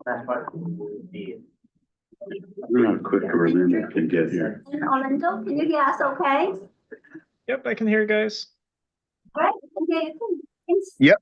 That's what the I don't know how quick Orlando can get here. And Orlando, can you hear us okay? Yep, I can hear you guys. Right, okay, thanks. Yep.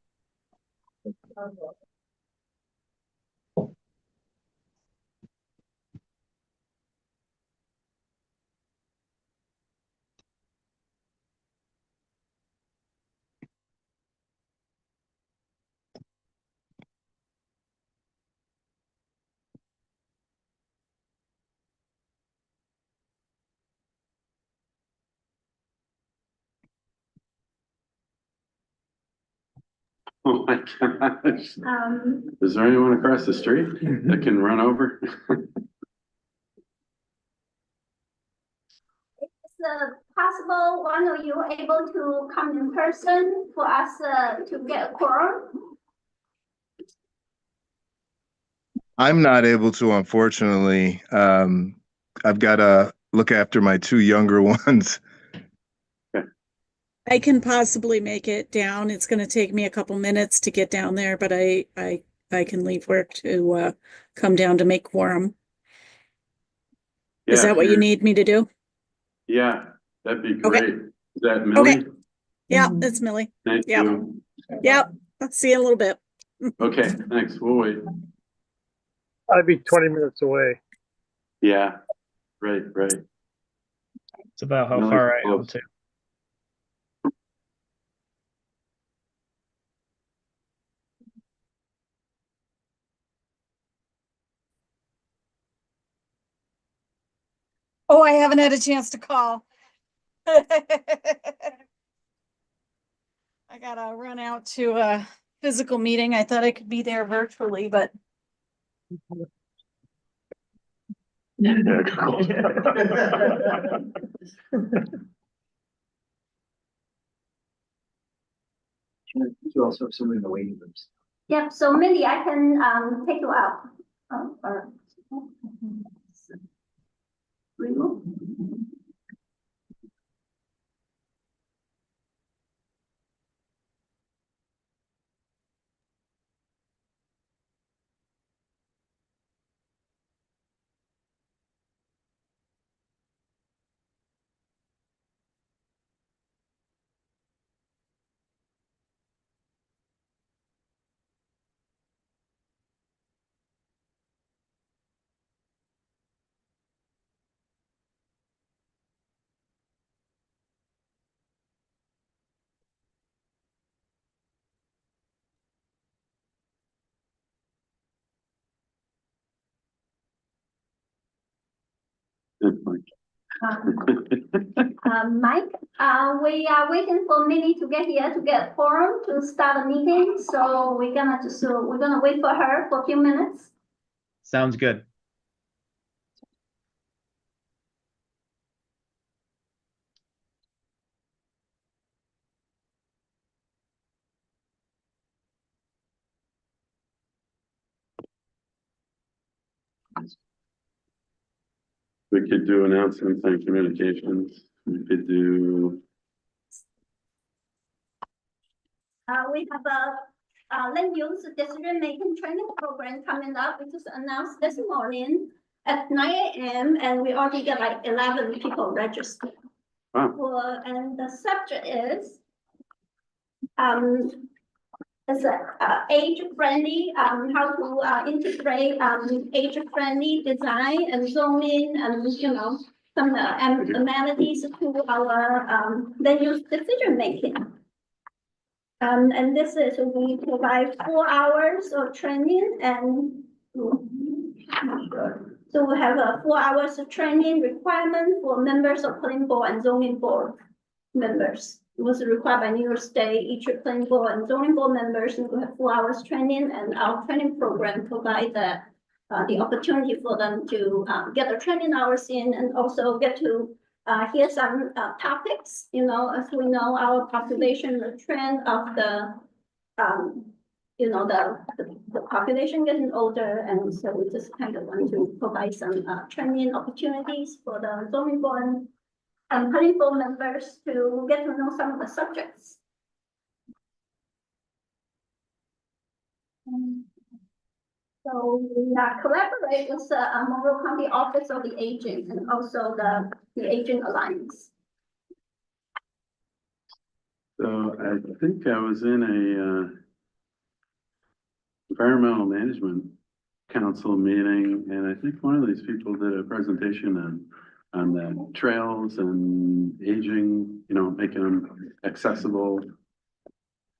Oh my gosh. Um, Is there anyone across the street that can run over? possible one of you able to come in person for us to get a quorum? I'm not able to, unfortunately. I've got to look after my two younger ones. I can possibly make it down. It's going to take me a couple minutes to get down there, but I can leave work to come down to make quorum. Is Yeah, that what you need me to do? Yeah, that'd be Okay. great. Is that Millie? Okay. Yeah, that's Millie. Thank Yeah. you. Yep. I'll see you in a little bit. Okay, thanks. We'll wait. I'd be 20 minutes away. Yeah, right. It's about how Millie's far I am close. too. Oh, I haven't had a chance to call. I gotta run out to a physical meeting. I thought I could be there virtually, but You also have someone in the waiting rooms. Yep, so Millie, I can take you out. Or remove. Mike, we are waiting for Millie to get here to get a quorum to start a meeting. So we're gonna wait for her for a few minutes. Sounds good. We could do announcements and communications. We could do, We have a land use decision-making training program coming up, which is announced this morning at 9 a.m. and we already got like 11 people registered. wow, And the subject is it's age-friendly, how to integrate age-friendly design and zoning and some amenities to our land use decision-making. And this is, we provide 4 hours of training and so we have a 4 hours of training requirement for members of planning board and zoning board members. It was required by New York State. Each planning board and zoning board members need to have 4 hours training, and our training program provides the opportunity for them to get their training hours in and also get to hear some topics. As we know, our population, the trend of the the population getting older, and so we just kind of want to provide some training opportunities for the zoning board and planning board members to get to know some of the subjects. So we collaborate with the Monroe County Office of the Aging and also the Aging Alliance. So I think I was in a environmental management council meeting, and I think one of these people did a presentation on the trails and aging, you know, making them accessible.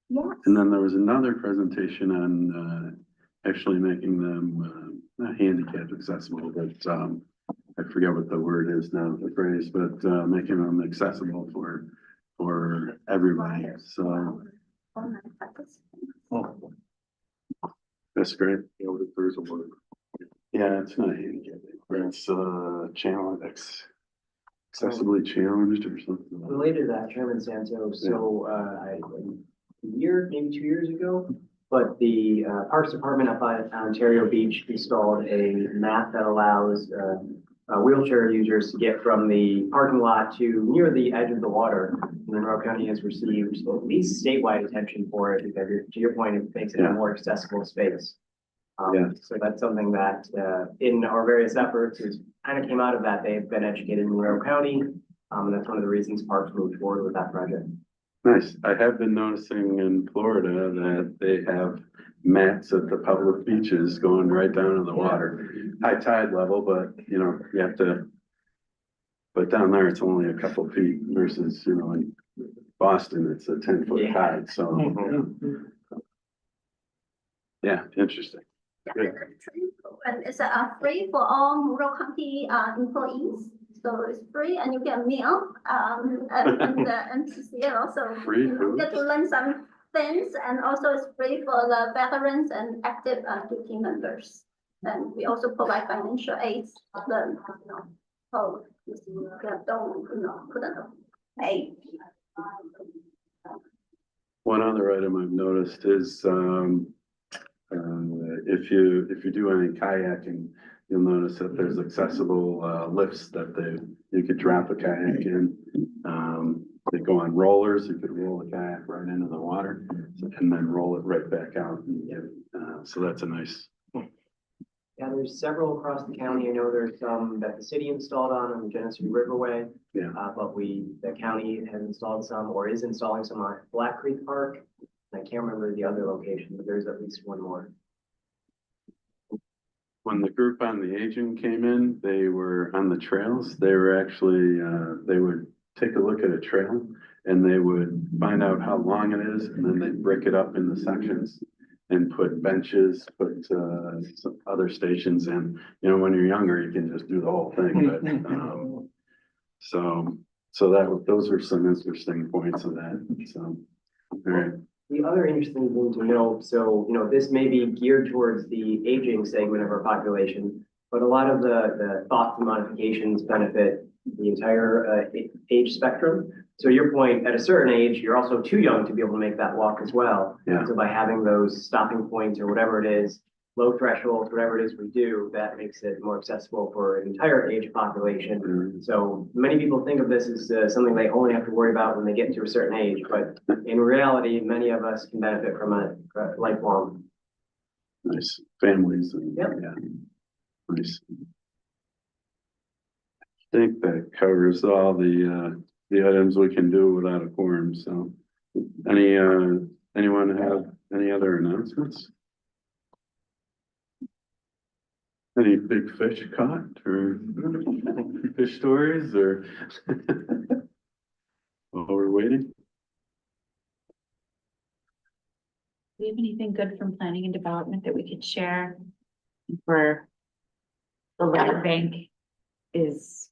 Yes. And then there was another presentation on actually making them not handicap accessible, but I forget what the word is now, the phrase, but making them accessible for everybody. So that's great. You know, if there's a word. Yeah, it's not handicap, it's accessibly challenged or something. Related to that, Chairman Santo, so, a year, maybe 2 years ago, but the Parks Department up on Ontario Beach installed a map that allows wheelchair users to get from the parking lot to near the edge of the water. And Monroe County has received at least statewide attention for it, because to your point, it makes it a more accessible space. Yeah. So that's something that in our various efforts is kind of came out of that. They've been educated in Monroe County. And that's one of the reasons Parks moved forward with that project. Nice. I have been noticing in Florida that they have mats at the public beaches going right down to the water. High tide level, but you know, you have to, but down there it's only a couple feet versus, you know, in Boston, it's a 10-foot tide, so. Yeah, interesting. And it's free for all Monroe County employees. So it's free and you get a meal and the MCCL also. Free You food? get to learn some things, and also it's free for the veterans and active duty members. And we also provide financial aid to them, you know, so don't, you know, couldn't pay. One other item I've noticed is, if you do any kayaking, you'll notice that there's accessible lifts that you could drop a kayak in. They go on rollers. You could roll a kayak right into the water and then roll it right back out. So that's a nice. Yeah, there's several across the county. I know there's some that the city installed on the Genesee Riverway. Yeah. But the county has installed some or is installing some on Black Creek Park. I can't remember the other location, but there's at least one more. When the group on the aging came in, they were on the trails. They were actually, they would take a look at a trail and they would find out how long it is, and then they'd break it up into sections and put benches, put some other stations in. You know, when you're younger, you can just do the whole thing, but those are some interesting points of that. So, all right. The other interesting thing to note, so, you know, this may be geared towards the aging segment of our population, but a lot of the thoughtful modifications benefit the entire age spectrum. So your point, at a certain age, you're also too young to be able to make that walk as well. Yeah. So by having those stopping points or whatever it is, low thresholds, whatever it is we do, that makes it more accessible for an entire age population. Mm-hmm. So many people think of this as something they only have to worry about when they get to a certain age, but in reality, many of us can benefit from it lifelong. Nice families. And, Yep. Yeah. Nice. I think that covers all the items we can do without a quorum. So, anyone have any other announcements? Any big fish caught or fish stories or while we're waiting? Do we have anything good from planning and development that we could share? For the land bank is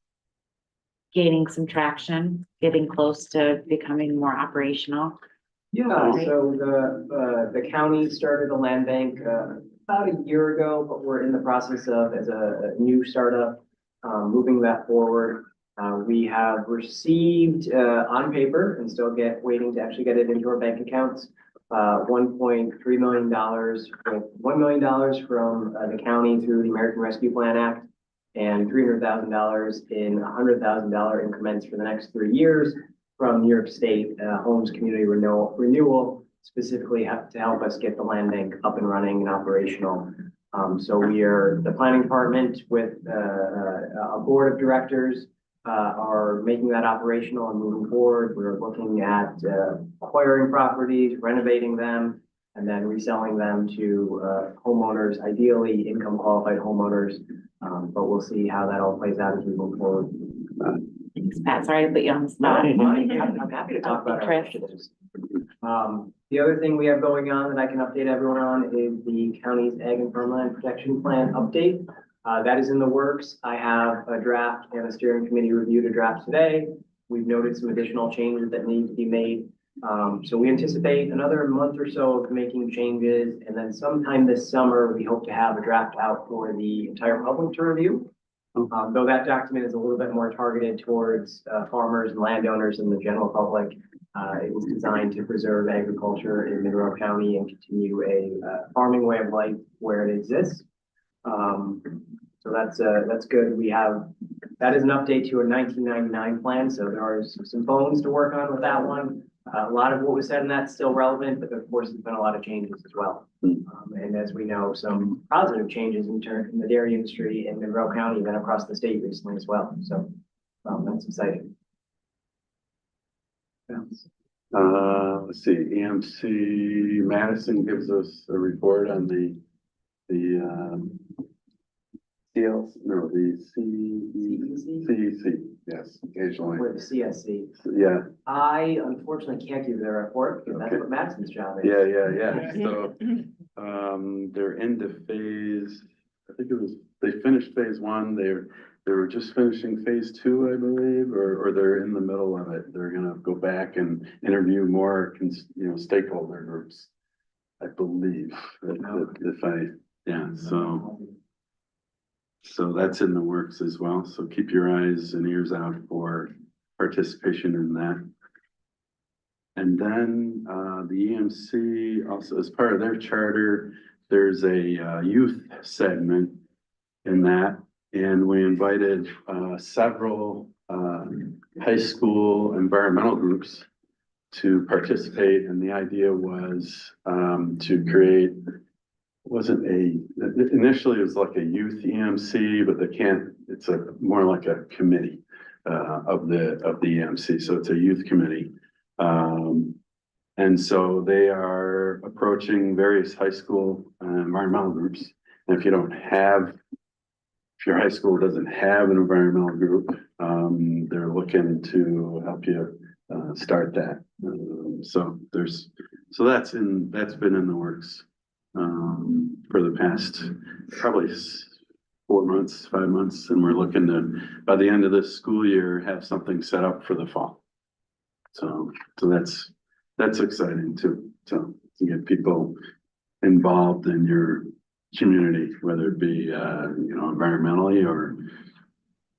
gaining some traction, getting close to becoming more operational. Yeah, so the county started a land bank about a year ago, but we're in the process of, as a new startup, moving that forward. We have received on paper and still waiting to actually get it into our bank accounts, $1.3 million, with $1 million from the county through the American Rescue Plan Act, and $300,000 in $100,000 increments for the next 3 years from New York State Homes Community Renewal, specifically to help us get the land bank up and running and operational. So the planning department with a board of directors are making that operational and moving forward. We're looking at acquiring properties, renovating them, and then reselling them to homeowners, ideally income qualified homeowners. But we'll see how that all plays out as we move forward. Thanks, Pat. Sorry to put you on the spot. I'm happy to talk about our initiatives. The other thing we have going on that I can update everyone on is the county's Ag and Farmland Protection Plan update. That is in the works. I have a draft and a steering committee reviewed a draft today. We've noted some additional changes that need to be made. So we anticipate another month or so of making changes, and then sometime this summer, we hope to have a draft out for the entire public to review. Though that document is a little bit more targeted towards farmers and landowners and the general public. It was designed to preserve agriculture in Monroe County and continue a farming way of life where it exists. So that's good. That is an update to a 1999 plan. So there are some bones to work on with that one. A lot of what was said in that's still relevant, but of course, there's been a lot of changes as well. And as we know, some positive changes in the dairy industry in Monroe County and then across the state recently as well. So that's exciting. Let's see, EMC Madison gives us a report on the CEC, yes, occasionally. With the CSC. Yeah, I unfortunately can't give their report because that's Okay. what Madison's job is. yeah. So, they're into phase, I think they finished phase one, they were just finishing phase two, I believe, or they're in the middle of it. They're gonna go back and interview more, stakeholder groups, I believe, so that's in the works as well. So keep your eyes and ears out for participation in that. And then, the EMC also, as part of their charter, there's a, youth segment in that. And we invited, several, high school environmental groups to participate. And the idea was, to create, initially it was like a youth EMC, but it's more like a committee, of the EMC. So it's a youth committee. And so they are approaching various high school environmental groups. And if your high school doesn't have an environmental group, they're looking to help you start that. So that's been in the works for the past probably 4 months, 5 months, and we're looking to, by the end of this school year, have something set up for the fall. So that's exciting too. So to get people involved in your community, whether it be environmentally or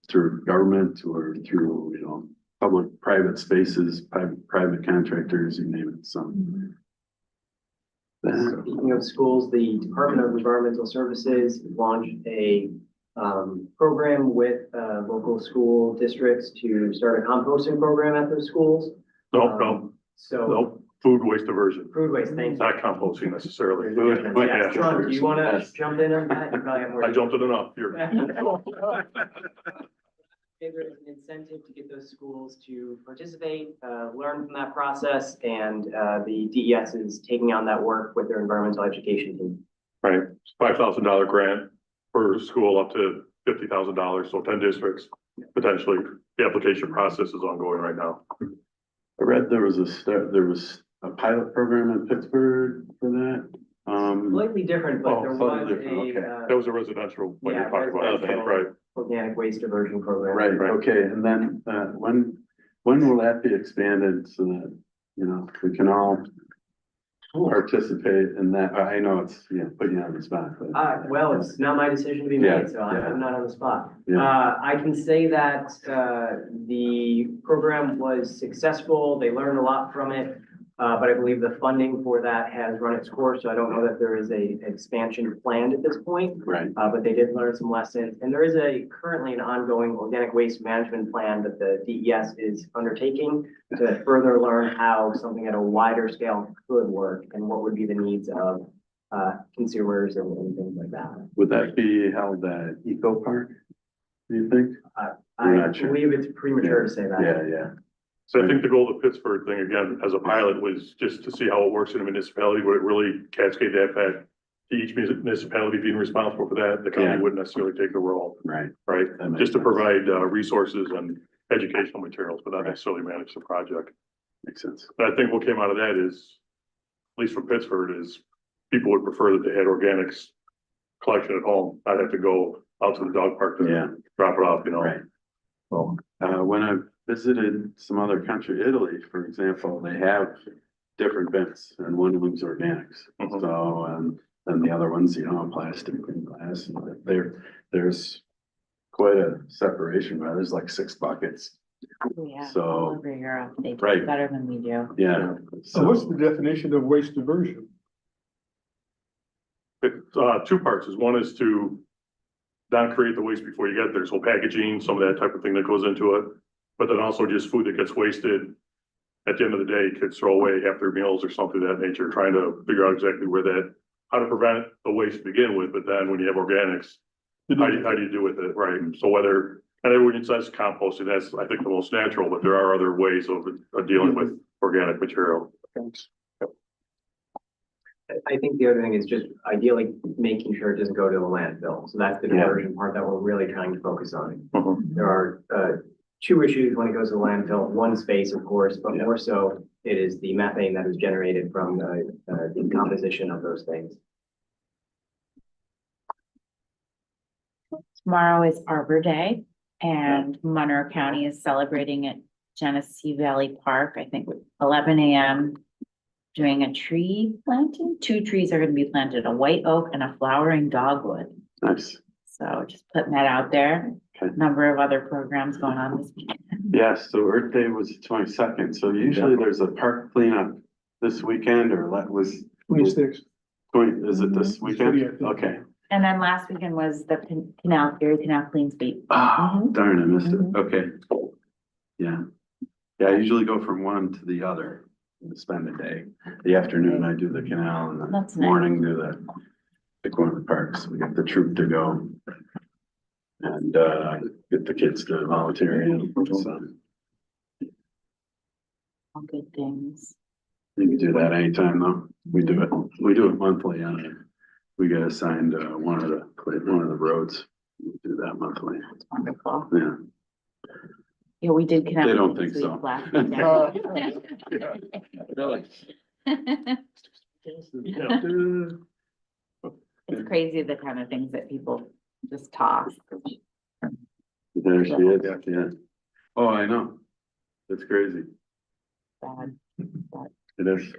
through government or through public-private spaces, private contractors, you name it. So. Speaking of schools, the Department of Environmental Services launched a program with local school districts to start a composting program at those schools. So food waste diversion, food waste, thank you. not composting necessarily. Yeah, Sean, do you want to jump in on that? You probably have more. I jumped in enough. You're. There's an incentive to get those schools to participate, learn from that process, and the DES is taking on that work with their environmental education team. Right, $5,000 grant per school up to $50,000, so 10 districts potentially. The application process is ongoing right now. I read there was a pilot program in Pittsburgh for that. Slightly different, but there was slightly different, okay. That was a residential, what you're talking about, I think, residential right? Organic waste diversion program. Right, okay, and then, when will that be expanded so that, we can all participate in that? I know it's, putting you on the spot, but. Well, it's not my decision to be Yeah, made, so I'm not on the spot. Yeah. I can say that the program was successful. They learned a lot from it. But I believe the funding for that has run its course, so I don't know that there is a expansion planned at this point. Right. But they did learn some lessons, and there is currently an ongoing organic waste management plan that the DES is undertaking to further learn how something at a wider scale could work and what would be the needs of consumers and things like that. Would that be held at Eco Park? Do you think? I not sure. believe it's premature to say that. Yeah. So I think the goal of the Pittsburgh thing, again, as a pilot, was just to see how it works in a municipality, would it really cascade that back to each municipality being responsible for that? The Yeah. county wouldn't necessarily take the role, Right. right? That makes Just to sense. provide resources and educational materials, but not Right. necessarily manage the project. Makes sense. But I think what came out of that is, at least for Pittsburgh, is people would prefer that they had organics collection at home. I'd have to go out to the dog park to Yeah. drop it off, you know? Right. So, When I visited some other country, Italy, for example, they have different bins and one of them's organics. Mhm. So, then the other one's, plastic and glass. And there's quite a separation, right? There's like 6 buckets. Yeah, So- all over Europe, they do Right. it better than we do. Yeah. So what's the definition of waste diversion? it's, 2 parts is one is to not create the waste before you get there. So packaging, some of that type of thing that goes into it. But then also just food that gets wasted. At the end of the day, kids throw away half their meals or something of that nature, trying to figure out exactly where that, how to prevent the waste to begin with, but then when you have organics, how do you do with it, right? So whether, and everyone says composting, that's, I think, the most natural, but there are other ways of dealing with organic material. I think the other thing is just ideally making sure it doesn't go to a landfill. So that's the Yeah. diversion part that we're really trying to focus on. Mhm. There are 2 issues when it goes to the landfill. One, space, of course, but Yeah. more so it is the methane that is generated from the decomposition of those things. Tomorrow is Arbor Day and Monroe County is celebrating at Genesee Valley Park, I think 11 a.m. Doing a tree planting. 2 trees are gonna be planted, a white oak and a flowering dogwood. Nice. So just putting that out there. Okay. Number of other programs going on this weekend. Yes, so Earth Day was the 22nd. So usually there's a park cleanup this weekend, or that was 26. 20, is it this weekend? Yeah, I think. Okay. And then last weekend was the canal, Erie Canal Clean Sweep. Ah, Mhm. darn, I missed it. Mhm. Okay. Yeah. Yeah, I usually go from one to the other and spend a day. The afternoon, I do the canal, and the That's nice. morning do pick one of the parks. We get the troop to go. And, get the kids to volunteer, so All good things. you can do that anytime though. We do it monthly, we get assigned, one of the roads. We do that monthly, That's wonderful. yeah. Yeah, we did canal. They don't Clean think so. Sweep last Really? weekend. It's crazy the kind of things that people just toss. There she is, yeah. Oh, I know. It's crazy. Bad. It is.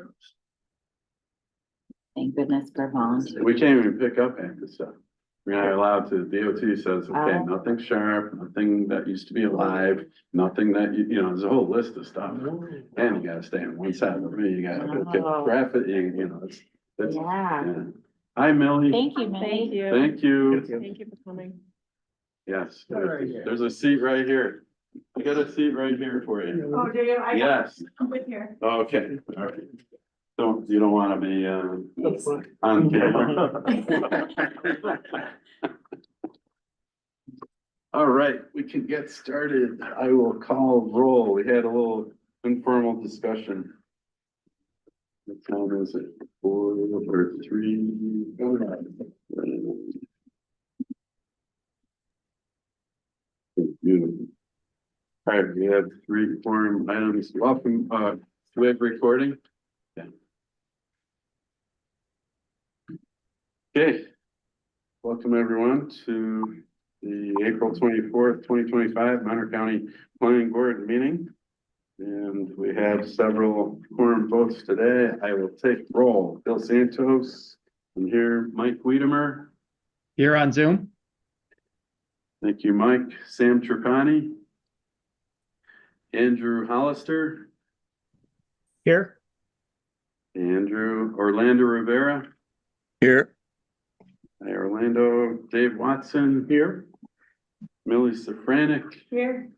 Thank goodness for volunteers. We can't even pick up half the stuff. We're not allowed to, DOT says, okay, Oh. nothing sharp, nothing that used to be alive, nothing that, there's a whole list of stuff. And you gotta stay on one side of me, you gotta get Oh. traffic, it's, Yeah. yeah. Hi, Millie. Thank you, Millie. Thank you. Thank you for coming. Yes, there's a seat right here. I got a seat right here for you. Oh, do you? Yes, I'm with here. okay, all right. You don't wanna be, That's fine. on camera. All right, we can get started. I will call roll. We had a little informal discussion. What time is it? 4 or 3? Beautiful. All right, we have 3 forum items. Welcome, do we have recording? Yeah. Okay. Welcome everyone to the April 24th, 2025 Monroe County Planning Board meeting. And we have several quorum votes today. I will take roll. Bill Santos, I'm here. Mike Wiedemer. Here on Zoom? Thank you, Mike. Sam Trapani. Andrew Hollister. Here? Orlando Rivera. Here. Hi, Orlando. Dave Watson. Here. Millie Safranik. Here.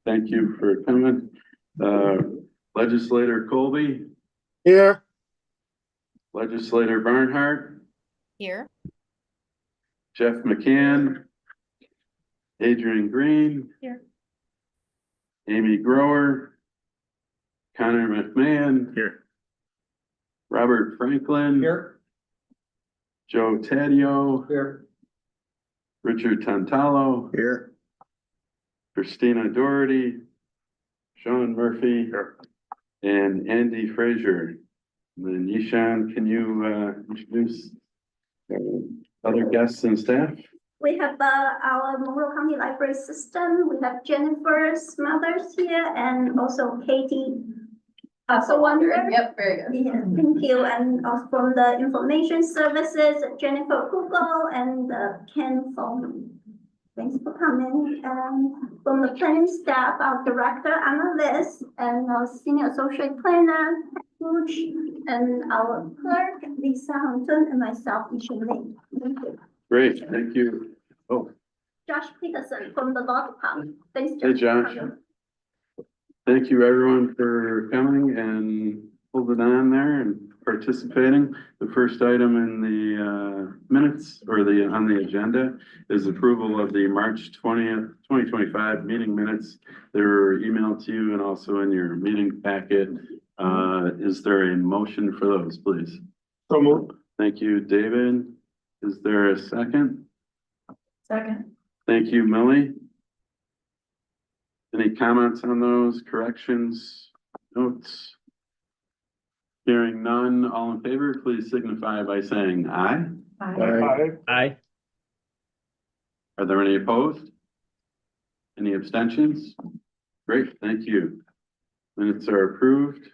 Thank you for coming. Legislator Colby. Here. Legislator Barnhart. Here. Jeff McCann, Adrian Green. Here. Amy Grower, Connor McMahon. Here. Robert Franklin. Here. Joe Taddeo, Here. Richard Tantalo, Here. Christina Doherty, Sean Murphy, and Andy Frazier. And then Yishan, can you introduce other guests and staff? We have our Monroe County Library System. We have Jennifer Smothers here and also Katie. So wondering. Yep, very good. Yeah, thank you. And also from the Information Services, Jennifer Google and Ken Solomon. Thanks for coming. And from the planning staff, our director, Annalise, and our senior associate planner, Butch, and our clerk, Lisa Hunton, and myself, Isha Lee. Thank you. Great, thank you. Oh, Josh Peterson from the law department. Thanks, hey, Josh. Josh. Thank you, everyone, for coming and holding on there and participating. The first item in the minutes or on the agenda is approval of the March 20th, 2025 meeting minutes. They were emailed to you and also in your meeting packet. Is there a motion for those, please? So moved. Thank you, David. Is there a second? Second. Thank you, Millie. Any comments on those, corrections, notes? Hearing none, all in favor, please signify by saying aye. Aye. Aye. Are there any opposed? Any abstentions? Great, thank you. Minutes are approved.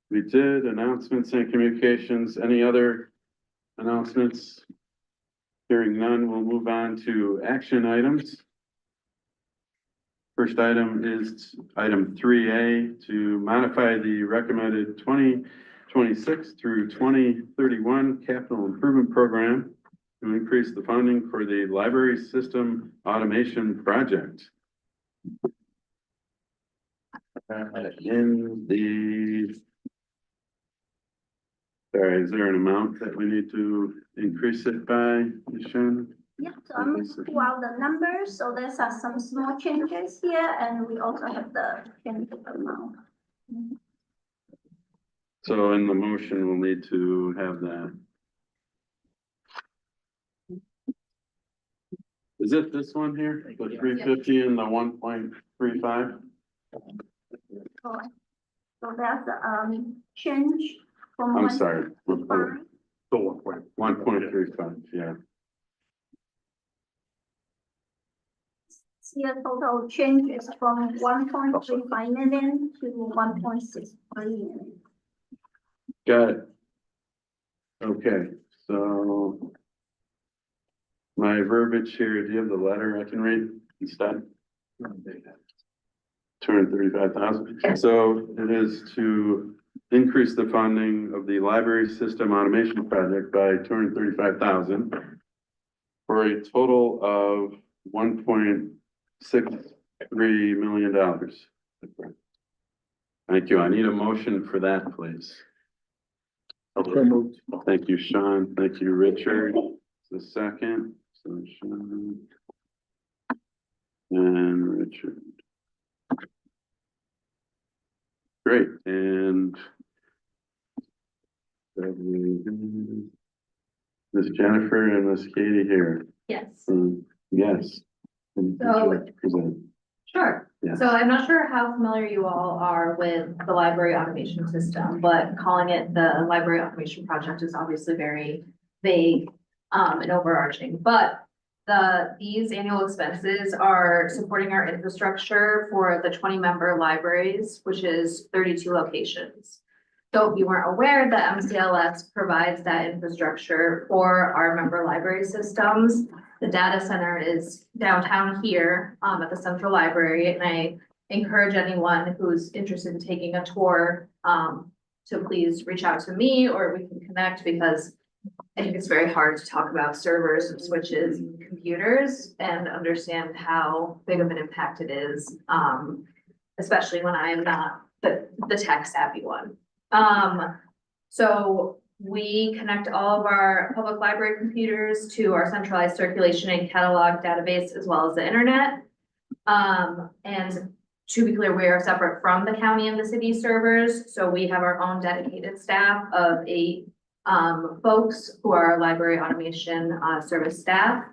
We did announcements and communications. Any other announcements? Hearing none, we'll move on to action items. First item is item 3A to modify the recommended 2026 through 2031 capital improvement program to increase the funding for the library system automation project. Sorry, is there an amount that we need to increase it by, Michelle? Yeah, so I'm going to pull out the numbers. So there's some small changes here, and we also have the change amount. So in the motion, we'll need to have that. Is it this one here, the 350 and the 1.35? So that's change from. I'm sorry. 1.35. So 1.35, yeah. Here total change is from 1.35 million to 1.63 million. Got it. Okay, so my verbiage here, do you have the letter I can read instead? 235,000. So it is to increase the funding of the library system automation project by 235,000 for a total of $1.63 million. Thank you. I need a motion for that, please. So moved. Thank you, Sean. Thank you, Richard. The second. So Sean and Richard. Great. And Miss Jennifer and Miss Katie here. Yes. Yes. So- Present. Sure. Yeah. So I'm not sure how familiar you all are with the library automation system, but calling it the library automation project is obviously very vague and overarching. But these annual expenses are supporting our infrastructure for the 20-member libraries, which is 32 locations. So if you weren't aware, the MCLS provides that infrastructure for our member library systems. The data center is downtown here at the Central Library, and I encourage anyone who's interested in taking a tour to please reach out to me or we can connect, because I think it's very hard to talk about servers and switches and computers and understand how big of an impact it is, especially when I am not the tech savvy one. So we connect all of our public library computers to our centralized circulation and catalog database as well as the internet. And to be clear, we are separate from the county and the city servers, so we have our own dedicated staff of 8 folks who are library automation service staff.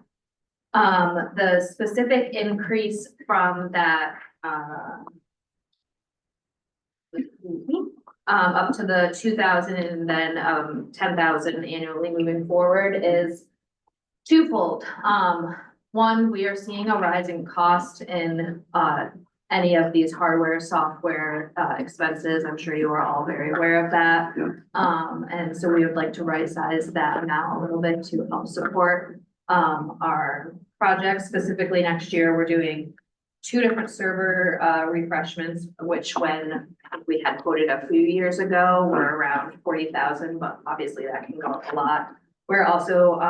The specific increase from that up to the 2,000 and then 10,000 annually moving forward is twofold. One, we are seeing a rising cost in any of these hardware, software expenses. I'm sure you are all very aware of that. Yeah. And so we would like to right size that amount a little bit to help support our projects. Specifically next year, we're doing 2 different server refreshments, which when we had quoted a few years ago were around 40,000, but obviously that can go up a lot. We're also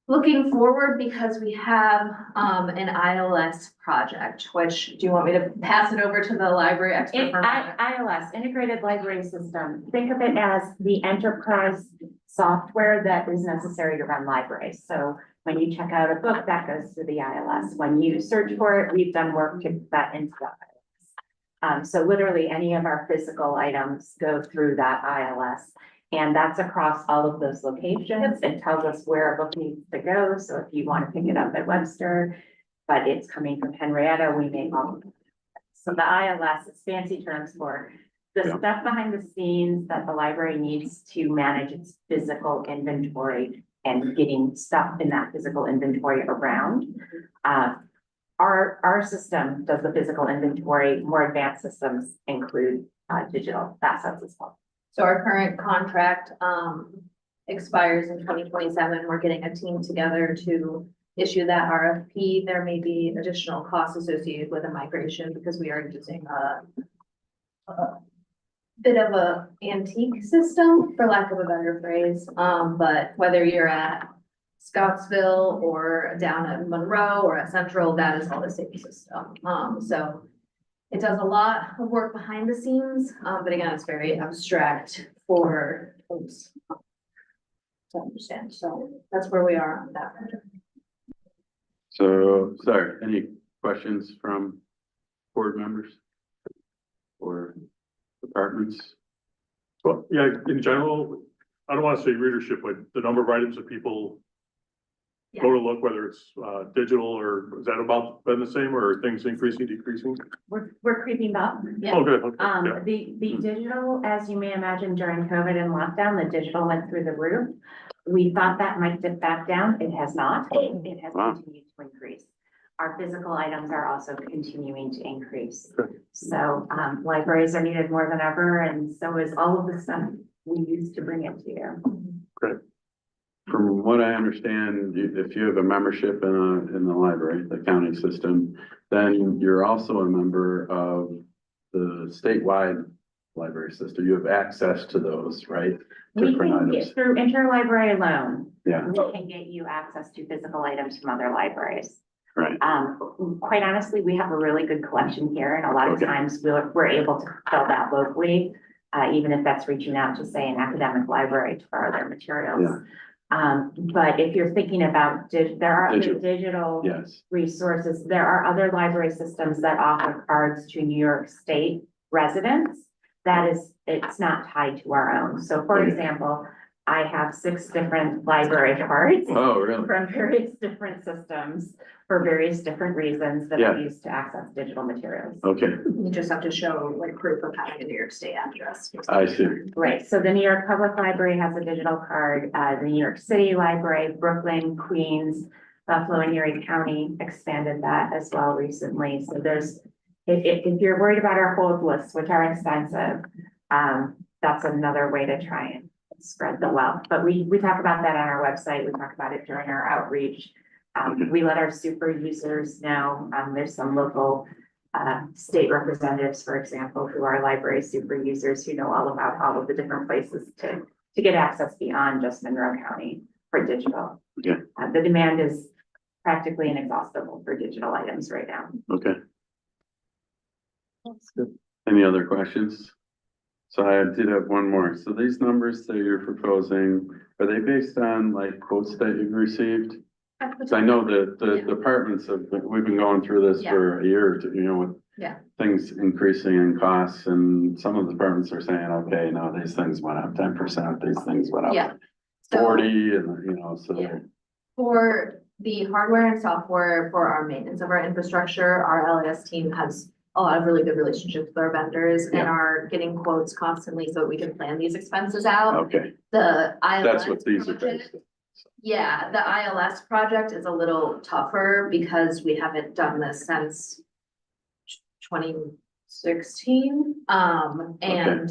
looking forward because we have an ILS project, which, do you want me to pass it over to the library expert? for a moment? ILS, Integrated Library System, think of it as the enterprise software that is necessary to run libraries. So when you check out a book, that goes to the ILS. When you search for it, we've done work to put that into the ILS. So literally any of our physical items go through that ILS. And that's across all of those locations. It tells us where a book needs to go. So if you want to pick it up at Webster, but it's coming from Henrietta, we make all of it. So the ILS is fancy terms for the stuff behind the scenes that the library needs to manage its physical inventory and getting stuff in that physical inventory around. Our system does the physical inventory. More advanced systems include digital assets as well. So our current contract expires in 2027. We're getting a team together to issue that RFP. There may be additional costs associated with a migration because we are using a bit of a antique system, for lack of a better phrase. But whether you're at Scottsville or down at Monroe or at Central, that is all the same system. So it does a lot of work behind the scenes, but again, it's very abstract for folks to understand. So that's where we are on that project. So, sorry, any questions from board members or departments? Well, yeah, in general, I don't want to say readership, but the number of items that people go to look, whether it's digital or is that about been the same or are things increasing, decreasing? We're creeping up. Oh, good. Okay. Yeah. The digital, as you may imagine during COVID and lockdown, the digital went through the roof. We thought that might dip back down. It has not. It has continued to increase. Our physical items are also continuing to increase. So libraries are needed more than ever, and so is all of the stuff we use to bring it to you. Great. From what I understand, if you have a membership in the library, the county system, then you're also a member of the statewide library system. You have access to those, right? We Different can items. get through interlibrary loan. Yeah. We can get you access to physical items from other libraries. Right. Quite honestly, we have a really good collection here, and a lot of times we're able to fill that locally, even if that's reaching out to, say, an academic library to borrow their materials. Yeah. But if you're thinking about there are other Digital. digital Yes. resources. There are other library systems that offer cards to New York State residents. It's not tied to our own. So for example, I have 6 different library cards Oh, really? from various different systems for various different reasons that I use to access digital materials. Okay, You just have to show like proof of having a New York State address. I see. Right, so the New York Public Library has a digital card, the New York City Library, Brooklyn, Queens, Buffalo and Erie County expanded that as well recently. So there's, if you're worried about our hold lists, which are extensive, that's another way to try and spread the wealth. But we talk about that on our website. We talk about it during our outreach. We let our super users know. There's some local state representatives, for example, who are library super users who know all about all of the different places to get access beyond just Monroe County for digital. Yeah. The demand is practically inexhaustible for digital items right now. Okay. Any other questions? So I did have one more. So these numbers that you're proposing, are they based on like quotes that you've received? Cause I know that the Yeah. departments we've been going through this Yeah. for a year or two, you know, with Yeah. things increasing in costs, and some of the departments are saying, okay, no, these things went up 10%, these things went Yeah. up So 40, and you know, so. Yeah. for the hardware and software for our maintenance of our infrastructure, our LAS team has a lot of really good relationships with our vendors and Yeah. are getting quotes constantly so that we can plan these expenses out. Okay, The that's ILS what these are project, based on. yeah, the ILS project is a little tougher because we haven't done this since 2016. And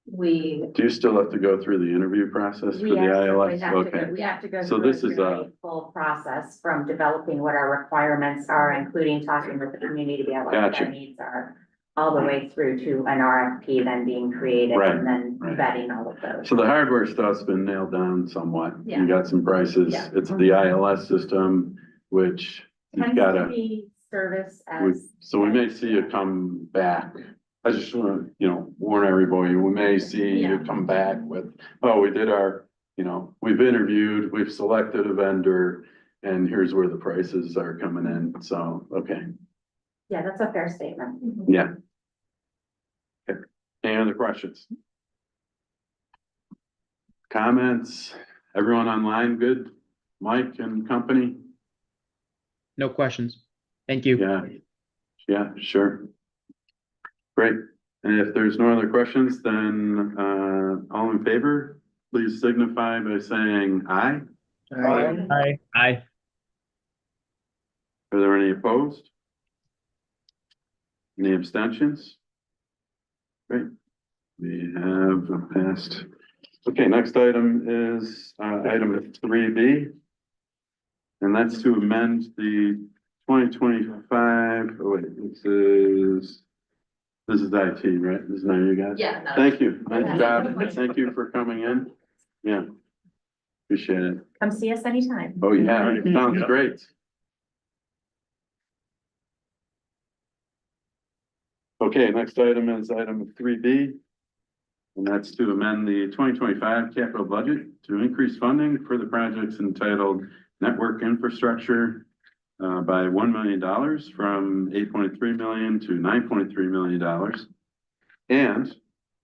we, Do you still have to go through the interview process for We the absolutely ILS? have to go, Okay, we have to go. So through this a is very Full process from developing what our requirements are, including talking with the community about what Gotcha. their needs are. All the way through to an RFP then being created Right, and then right. vetting all of those. so the hardware stuff's been nailed down somewhat. Yeah. You got some prices. Yeah. It's the ILS system, which you've Tends to gotta, be service we, as. so we may see you come back. I just wanna, you know, warn everybody, we may see you come back with, oh, we did our, you know, we've interviewed, we've selected a vendor, and here's where the prices are coming in. So, okay, Yeah, that's a fair statement. yeah. Okay. Any other questions? Comments? Everyone online, good? Mike and company? No questions. Thank you. Yeah, yeah, sure. Great. And if there's no other questions, then, all in favor, please signify by saying aye. Aye. Aye. Are there any opposed? Any abstentions? Great. We have passed. Okay, next item is, item 3B. And that's to amend the 2025, oh wait, this is IT, right? This is not you guys? yeah. no. Thank you. Nice Yeah. job. Thank you for coming in. Yeah. Appreciate it. Come see us anytime. Oh, yeah, sounds Yeah. great. Okay, next item is item 3B. And that's to amend the 2025 capital budget to increase funding for the projects entitled Network Infrastructure by $1 million from $8.3 million to $9.3 million. And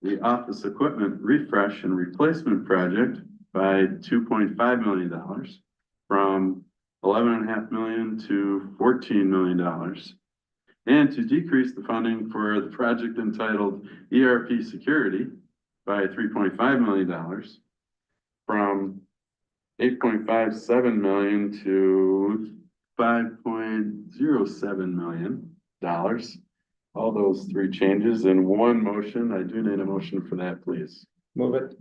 the office equipment refresh and replacement project by $2.5 million from $11.5 million to $14 million. And to decrease the funding for the project entitled ERP Security by $3.5 million from $8.57 million to $5.07 million. All those three changes in one motion. I do need a motion for that, please. Move it.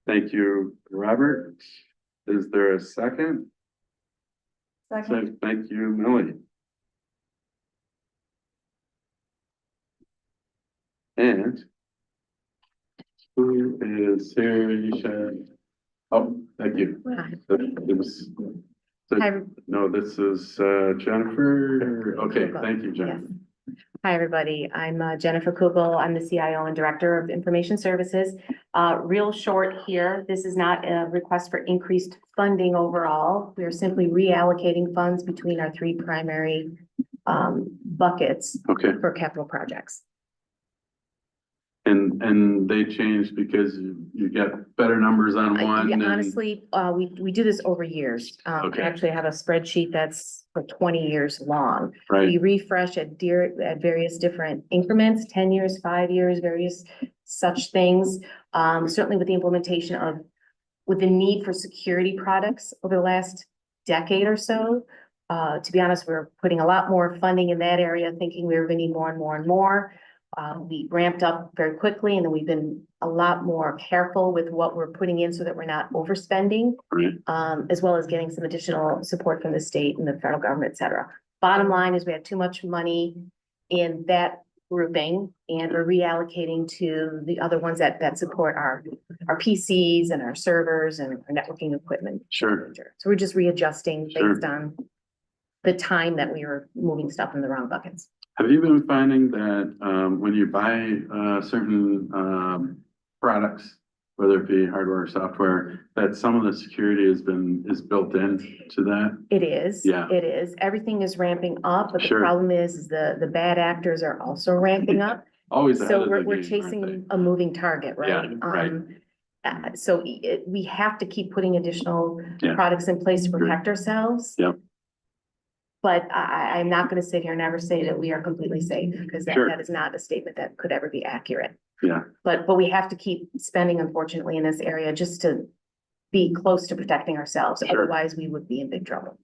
Thank you, Robert. Is there a second? Thank you, Millie. And who is here? You should. Oh, thank you. It was. Hi. No, this is Jennifer. Okay, thank you, Jennifer. Hi, everybody. I'm Jennifer Kugel. I'm the CIO and Director of Information Services. Real short here, this is not a request for increased funding overall. We are simply reallocating funds between our three primary buckets Okay, for capital projects. and they changed because you got better numbers on one. Yeah, and- honestly, we do this over years. Okay. I actually have a spreadsheet that's for 20 years long. Right, We refresh at various different increments, 10 years, 5 years, various such things. Certainly with the implementation of, with the need for security products over the last decade or so. To be honest, we're putting a lot more funding in that area, thinking we were gonna need more and more and more. We ramped up very quickly, and then we've been a lot more careful with what we're putting in so that we're not overspending. right, As well as getting some additional support from the state and the federal government, et cetera. Bottom line is we have too much money in that grouping, and we're reallocating to the other ones that support our PCs and our servers and our networking equipment. sure. So we're just readjusting Sure. based on the time that we were moving stuff in the wrong buckets. Have you been finding that, when you buy, certain, products, whether it be hardware or software, that some of the security is built in to that? It is. Yeah. It is. Everything is ramping up, but the Sure. problem is the bad actors are also ramping up. Always ahead So of the we're game, aren't chasing they? a moving target, Yeah, right? right. So we have to keep putting additional Yeah. products in place to Agree. protect ourselves. Yep. But I'm not gonna sit here and ever say that we are completely safe, because Sure. that is not a statement that could ever be accurate. Yeah, But we have to keep spending, unfortunately, in this area just to be close to protecting ourselves. Sure. Otherwise, we would be in big trouble.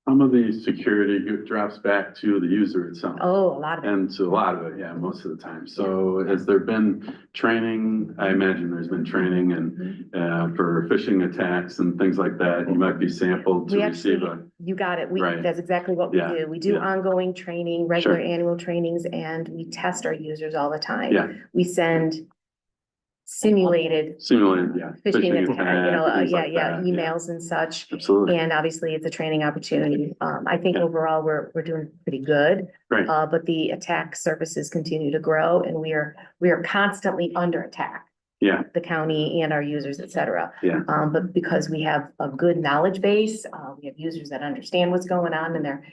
some of the security drops back to the user itself. Oh, a lot of it. And to a lot of it, yeah, most of the time. So has there been training? I imagine there's been training and, for phishing attacks and things like that. You might be sampled to We receive actually, a, you got it. Right. That's exactly what we Yeah, do. We do yeah. ongoing training, regular Sure. annual trainings, and we test our users all the time. yeah, We send simulated simulated, yeah. phishing attack, things like that, emails and such. Absolutely, And obviously, it's a training opportunity. I think Yeah. overall, we're doing pretty good. Right. But the attack surfaces continue to grow, and we are constantly under attack, yeah, the county and our users, et cetera. Yeah. But because we have a good knowledge base, we have users that understand what's going on, and they're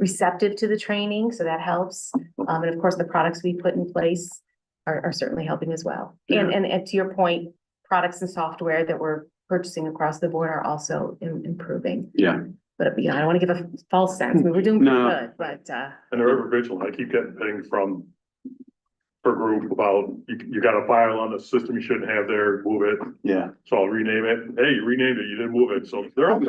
receptive to the training, so that helps. And of course, the products we put in place are certainly helping as well. Yeah. And to your point, products and software that we're purchasing across the board are also improving. yeah, But, I don't want to give a false sense. I mean, we're doing pretty No. good, but, And they're ever vigilant. I keep getting ping from her group about, you got a file on the system you shouldn't have there, move it. yeah. So I'll rename it. Hey, you renamed it, you didn't move it, so they're. but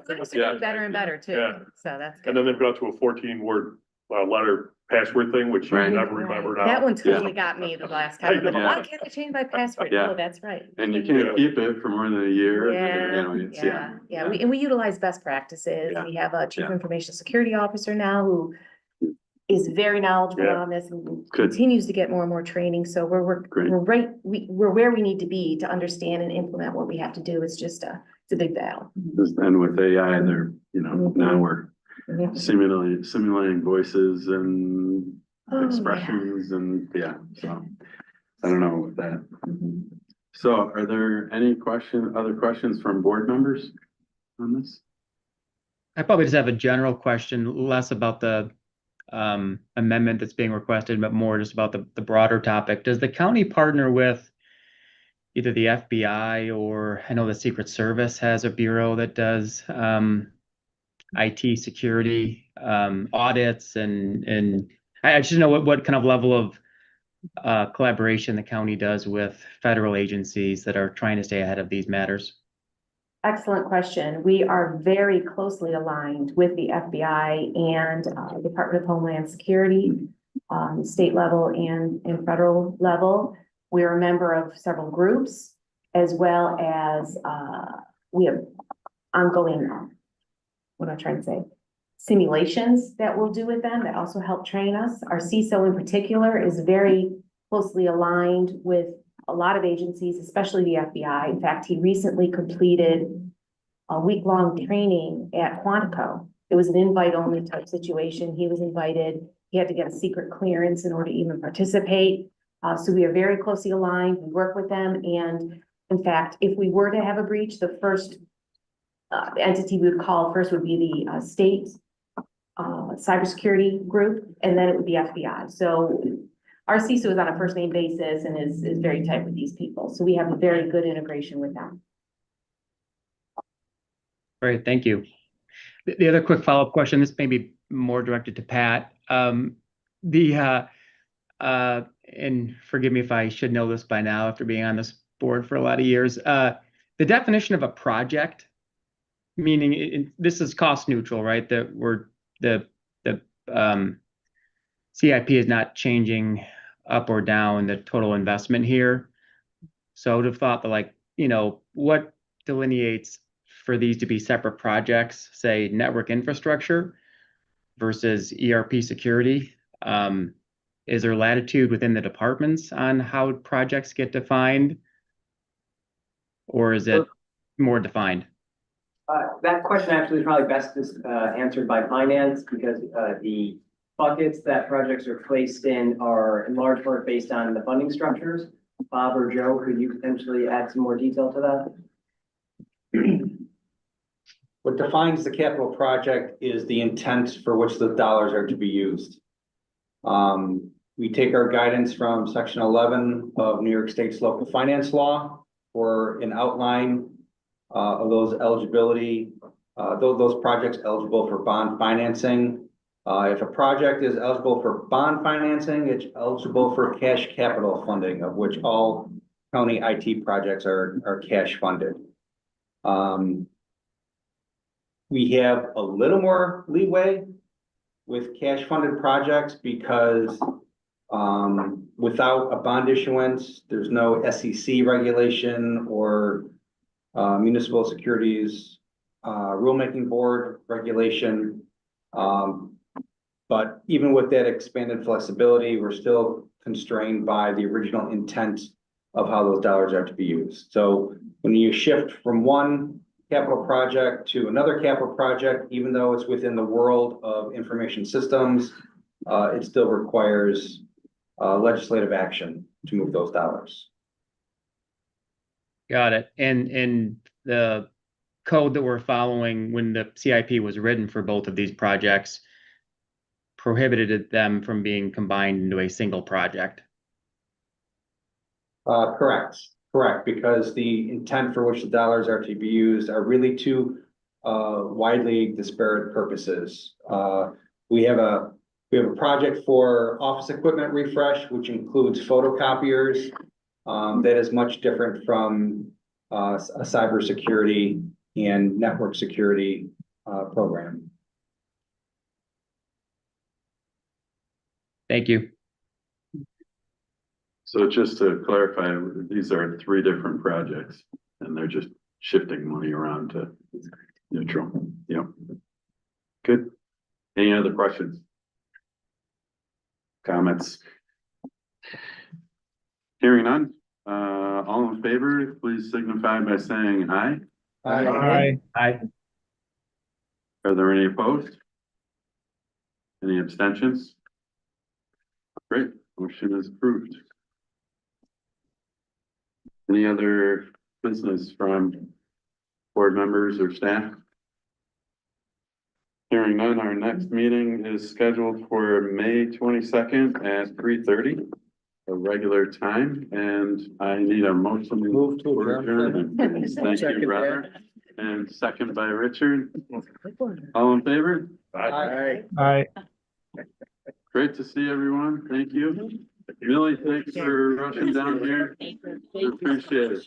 things are Yeah. getting better and better too. Yeah. So that's And good. then they've got to a 14-word letter password thing, which you Right. never remember now. That one totally got me the last time. I'm like, Yeah. why can't I change my password? Yeah. Oh, that's right. And you can't keep it for more than a year. Yeah, It's, yeah. We utilize best practices. Yeah. We have a chief Yeah. information security officer now who is very knowledgeable Yeah. on this and Good. continues to get more and more training. So Great. we're where we need to be to understand and implement what we have to do. It's just it's a big battle. And with AI, they're, now we're Mhm. simulating voices and Oh, yeah. expressions and, so I don't know with that. Mhm. So are there any other questions from board members on this? I probably just have a general question, less about the amendment that's being requested, but more just about the broader topic. Does the county partner with either the FBI, or I know the Secret Service has a bureau that does IT security audits, and I just know what kind of level of collaboration the county does with federal agencies that are trying to stay ahead of these matters? Excellent question. We are very closely aligned with the FBI and Department of Homeland Security, state level and federal level. We're a member of several groups, as well as we have ongoing, what am I trying to say? Simulations that we'll do with them that also help train us. Our CISO in particular is very closely aligned with a lot of agencies, especially the FBI. In fact, he recently completed a week-long training at Quantico. It was an invite-only type situation. He was invited. He had to get a secret clearance in order to even participate. So we are very closely aligned. We work with them. And in fact, if we were to have a breach, the first entity we would call first would be the state cybersecurity group, and then it would be FBI. So our CISO is on a first name basis and is very tight with these people. So we have a very good integration with them. Great, thank you. The other quick follow-up question, this may be more directed to Pat. And forgive me if I should know this by now after being on this board for a lot of years. The definition of a project, meaning this is cost neutral, right? That the CIP is not changing up or down the total investment here. So I would have thought that, what delineates for these to be separate projects, say network infrastructure versus ERP security? Is there latitude within the departments on how projects get defined? Or is it more defined? That question actually is probably best answered by finance because the buckets that projects are placed in are in large part based on the funding structures. Bob or Joe, could you potentially add some more detail to that? What defines the capital project is the intent for which the dollars are to be used. We take our guidance from section 11 of New York State's local finance law for an outline of those eligibility, those projects eligible for bond financing. If a project is eligible for bond financing, it's eligible for cash capital funding, of which all county IT projects are cash funded. We have a little more leeway with cash funded projects because without a bond issuance, there's no SEC regulation or municipal securities rulemaking board regulation. But even with that expanded flexibility, we're still constrained by the original intent of how those dollars are to be used. So when you shift from one capital project to another capital project, even though it's within the world of information systems, it still requires legislative action to move those dollars. Got it. And the code that we're following when the CIP was written for both of these projects prohibited them from being combined into a single project. Correct, because the intent for which the dollars are to be used are really two widely disparate purposes. We have a project for office equipment refresh, which includes photocopiers. That is much different from a cybersecurity and network security program. Thank you. So just to clarify, these are 3 different projects and they're just shifting money around to neutral. Yep. Good. Any other questions? Comments? Hearing none. All in favor, please signify by saying aye. Aye. Aye. Are there any opposed? Any abstentions? Great, motion is approved. Any other business from board members or staff? Hearing none, our next meeting is scheduled for May 22nd at 3:30, a regular time, and I need a motion. Move to adjourn. Thank you, Robert. And second by Richard. All in favor? Aye. Great to see everyone. Thank you. Millie, thanks for rushing down here. Appreciate it.